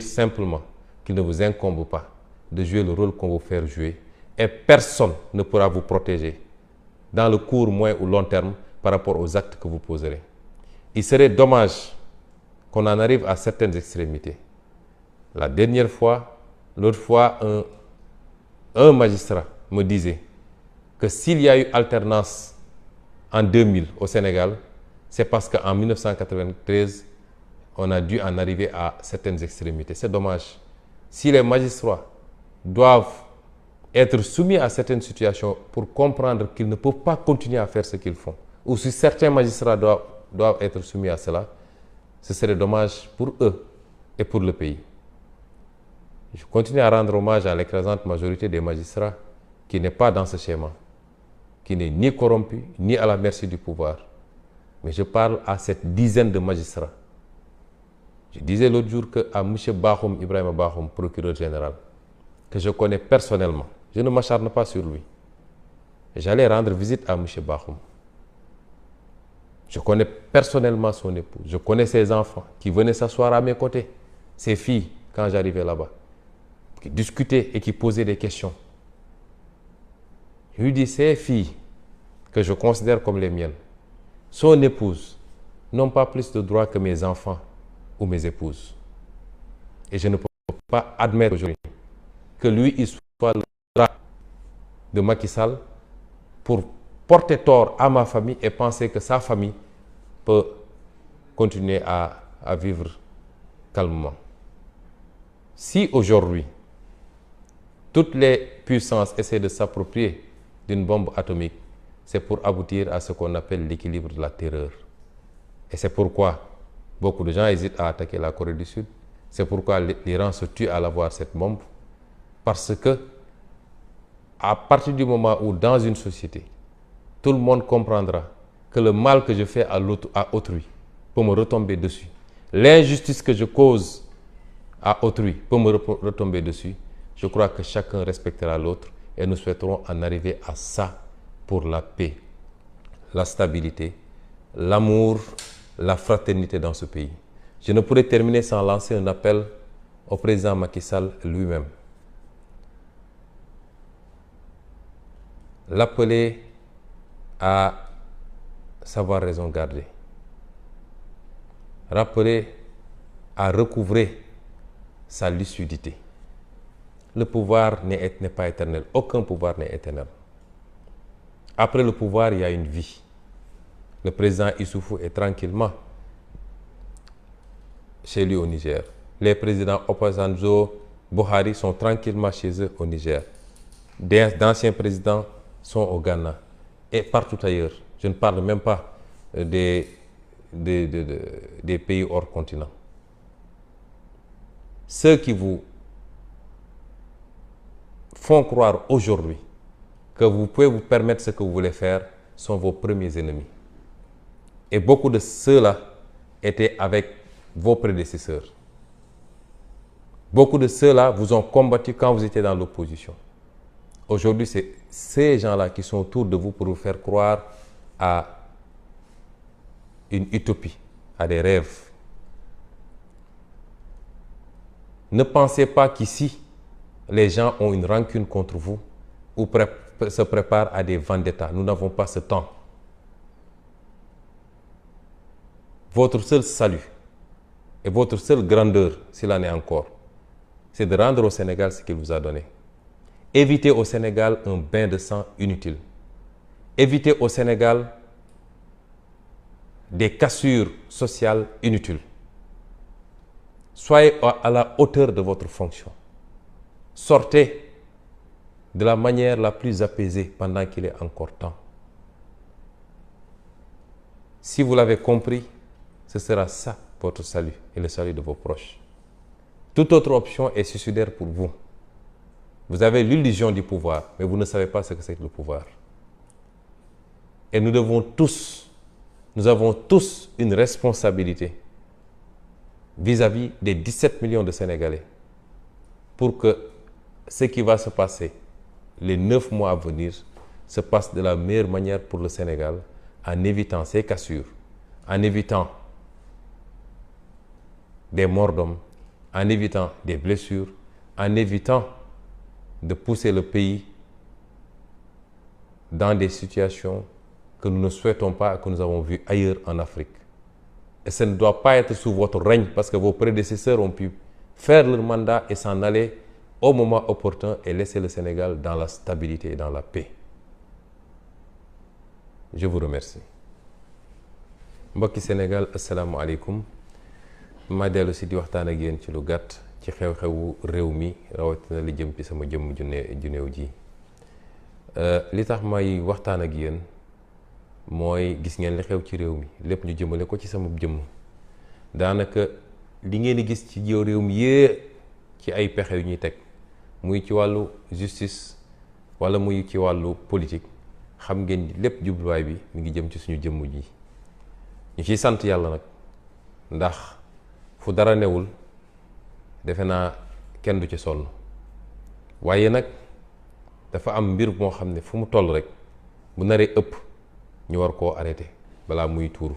simplement qu'il ne vous incombe pas de jouer le rôle qu'on vous fait jouer et personne ne pourra vous protéger dans le court, moyen ou long terme par rapport aux actes que vous poserez. Il serait dommage qu'on en arrive à certaines extrémités. La dernière fois, l'autre fois, un magistrat me disait que s'il y a eu alternance en 2000 au Sénégal, c'est parce qu'en 1993, on a dû en arriver à certaines extrémités. C'est dommage. Si les magistrats doivent être soumis à certaines situations pour comprendre qu'ils ne peuvent pas continuer à faire ce qu'ils font, ou si certains magistrats doivent être soumis à cela, ce serait dommage pour eux et pour le pays. Je continue à rendre hommage à l'écrasante majorité des magistrats qui n'est pas dans ce schéma, qui n'est ni corrompu, ni à la merci du pouvoir. Mais je parle à cette dizaine de magistrats. Je disais l'autre jour qu'à M. Bakhoum, Ibrahima Bakhoum, procureur général, que je connais personnellement, je ne m'acharne pas sur lui. J'allais rendre visite à M. Bakhoum. Je connais personnellement son épouse, je connais ses enfants qui venaient s'asseoir à mes côtés, ses filles, quand j'arrivais là-bas, qui discutaient et qui posaient des questions. Je lui dis, ces filles que je considère comme les miennes, son épouse, n'ont pas plus de droits que mes enfants ou mes épouses. Et je ne peux pas admettre aujourd'hui que lui, il soit le drap de Macky Sall pour porter tort à ma famille et penser que sa famille peut continuer à vivre calmement. Si aujourd'hui, toutes les puissances essaient de s'approprier d'une bombe atomique, c'est pour aboutir à ce qu'on appelle l'équilibre de la terreur. Et c'est pourquoi beaucoup de gens hésitent à attaquer la Corée du Sud. C'est pourquoi l'Iran se tue à l'avoir cette bombe. Parce que, à partir du moment où dans une société, tout le monde comprendra que le mal que je fais à autrui peut me retomber dessus. L'injustice que je cause à autrui peut me retomber dessus. Je crois que chacun respectera l'autre et nous souhaiterons en arriver à ça pour la paix, la stabilité, l'amour, la fraternité dans ce pays. Je ne pourrais terminer sans lancer un appel au président Macky Sall lui-même. L'appeler à savoir raison garder. Rappeler à recouvrer sa lucidité. Le pouvoir n'est pas éternel. Aucun pouvoir n'est éternel. Après le pouvoir, il y a une vie. Le président Issoufou est tranquillement chez lui au Niger. Les présidents Obasanjo, Buhari sont tranquillement chez eux au Niger. D'anciens présidents sont au Ghana et partout ailleurs. Je ne parle même pas des pays hors continent. Ceux qui vous font croire aujourd'hui que vous pouvez vous permettre ce que vous voulez faire sont vos premiers ennemis. Et beaucoup de ceux-là étaient avec vos prédécesseurs. Beaucoup de ceux-là vous ont combattu quand vous étiez dans l'opposition. Aujourd'hui, c'est ces gens-là qui sont autour de vous pour vous faire croire à une utopie, à des rêves. Ne pensez pas qu'ici, les gens ont une rancune contre vous ou se préparent à des vendettas. Nous n'avons pas ce temps. Votre seul salut et votre seule grandeur, s'il en est encore, c'est de rendre au Sénégal ce qu'il vous a donné. Évitez au Sénégal un bain de sang inutile. Évitez au Sénégal des cassures sociales inutiles. Soyez à la hauteur de votre fonction. Sortez de la manière la plus apaisée pendant qu'il est encore temps. Si vous l'avez compris, ce sera ça votre salut et le salut de vos proches. Toute autre option est suicidaire pour vous. Vous avez l'illusion du pouvoir, mais vous ne savez pas ce que c'est que le pouvoir. Et nous avons tous une responsabilité vis-à-vis des 17 millions de Sénégalais pour que ce qui va se passer les 9 mois à venir se passe de la meilleure manière pour le Sénégal en évitant ces cassures, en évitant des morts d'hommes, en évitant des blessures, en évitant de pousser le pays dans des situations que nous ne souhaitons pas, que nous avons vues ailleurs en Afrique. Et ça ne doit pas être sous votre règne, parce que vos prédécesseurs ont pu faire leur mandat et s'en aller au moment opportun et laisser le Sénégal dans la stabilité et dans la paix. Je vous remercie. mbokki Sénégal asalaamaaleykum ma dellu si di waxtaan ak yéen ci lu gàtt ci xew-xewu réew mi rawatina li jëm ci sama jëmm ju néew ji li tax may waxtaan ak yéen mooy gis ngeen li xew ci réew mi lépp ñu jëmale ko ci sama jëmm daanaka li ngeen di gis ci jiw réew mi yee ci ay pexe yu ñuy teg muy ci wàllu justice wala muy ci wàllu politique xam ngeen lépp jubluwaay bi mi ngi jëm ci suñu jëmm ji ñu ciy sant yàlla nag ndax fu dara newul defe naa kenn du ci sonn waaye nag dafa am mbir moo xam ne fu mu toll rek bu naree ëpp ñu war koo arrêté balaa muy tuuru